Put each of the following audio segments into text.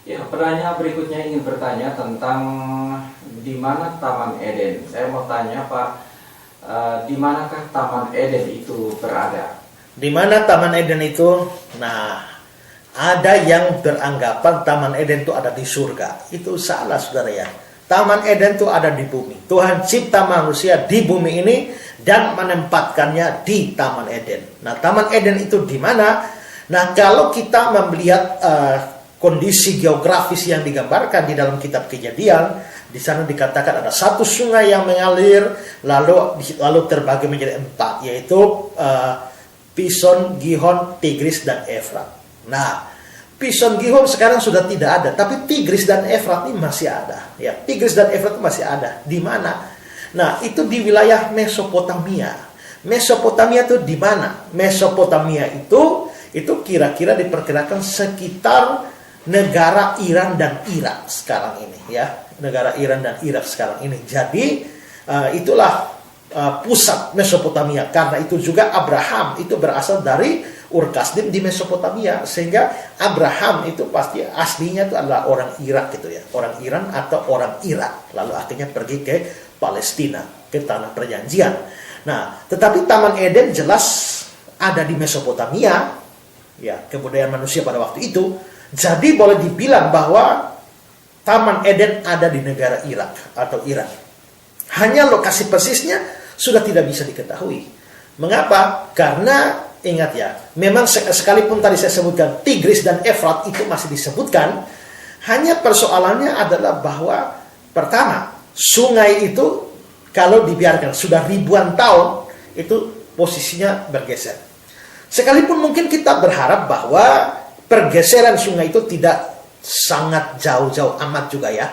Ya, pertanyaan berikutnya ingin bertanya tentang di mana Taman Eden. Saya mau tanya Pak, di manakah Taman Eden itu berada? Di mana Taman Eden itu? Nah, ada yang beranggapan Taman Eden itu ada di surga. Itu salah, saudara ya. Taman Eden itu ada di bumi. Tuhan cipta manusia di bumi ini dan menempatkannya di Taman Eden. Nah, Taman Eden itu di mana? Nah, kalau kita melihat kondisi geografis yang digambarkan di dalam kitab Kejadian, di sana dikatakan ada satu sungai yang mengalir lalu terbagi menjadi 4, yaitu Pison, Gihon, Tigris, dan Efrat. Nah, Pison, Gihon sekarang sudah tidak ada, tapi Tigris dan Efrat ini masih ada. Ya, Tigris dan Efrat itu masih ada. Di mana? Nah, itu di wilayah Mesopotamia. Mesopotamia itu di mana? Mesopotamia itu kira-kira diperkirakan sekitar negara Iran dan Irak sekarang ini, ya. Negara Iran dan Irak sekarang ini. Jadi itulah pusat Mesopotamia. Karena itu juga Abraham itu berasal dari Ur Kasdim di Mesopotamia, sehingga Abraham itu pasti aslinya itu adalah orang Irak gitu ya, orang Iran atau orang Irak. Lalu akhirnya pergi ke Palestina, ke tanah perjanjian. Nah, tetapi Taman Eden jelas ada di Mesopotamia, ya, kebudayaan manusia pada waktu itu. Jadi boleh dibilang bahwa Taman Eden ada di negara Irak atau Iran. Hanya lokasi persisnya sudah tidak bisa diketahui. Mengapa? Karena ingat ya, memang sekalipun tadi saya sebutkan Tigris dan Efrat itu masih disebutkan, hanya persoalannya adalah bahwa pertama, sungai itu kalau dibiarkan sudah ribuan tahun itu posisinya bergeser. Sekalipun mungkin kita berharap bahwa pergeseran sungai itu tidak sangat jauh-jauh amat juga ya.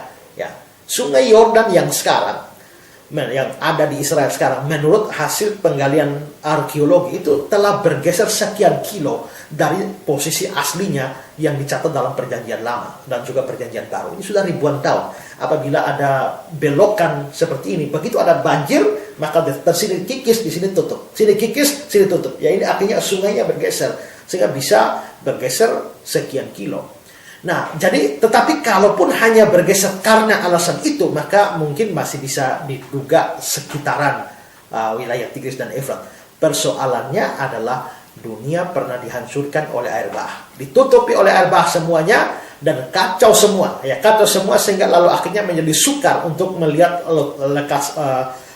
Sungai Yordan yang sekarang yang ada di Israel sekarang, menurut hasil penggalian arkeologi itu telah bergeser sekian kilo dari posisi aslinya yang dicatat dalam perjanjian lama dan juga perjanjian baru. Ini sudah ribuan tahun. Apabila ada belokan seperti ini, begitu ada banjir, maka sini kikis, di sini tutup, sini kikis, sini tutup. Ya, ini artinya sungainya bergeser sehingga bisa bergeser sekian kilo. Nah, jadi tetapi kalaupun hanya bergeser karena alasan itu, maka mungkin masih bisa diduga sekitaran wilayah Tigris dan Efrat. Persoalannya adalah dunia pernah dihancurkan oleh air bah, ditutupi oleh air bah semuanya dan kacau semua, ya, kacau semua sehingga lalu akhirnya menjadi sukar untuk melihat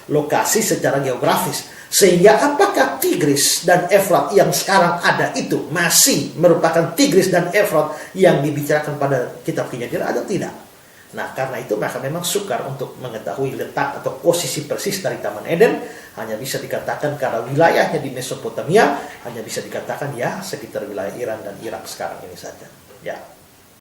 lokasi secara geografis. Sehingga apakah Tigris dan Efrat yang sekarang ada itu masih merupakan Tigris dan Efrat yang dibicarakan pada kitab Kejadian atau tidak? Nah, karena itu maka memang sukar untuk mengetahui letak atau posisi persis dari Taman Eden. Hanya bisa dikatakan karena wilayahnya di Mesopotamia, hanya bisa dikatakan ya sekitar wilayah Iran dan Irak sekarang ini saja. Ya.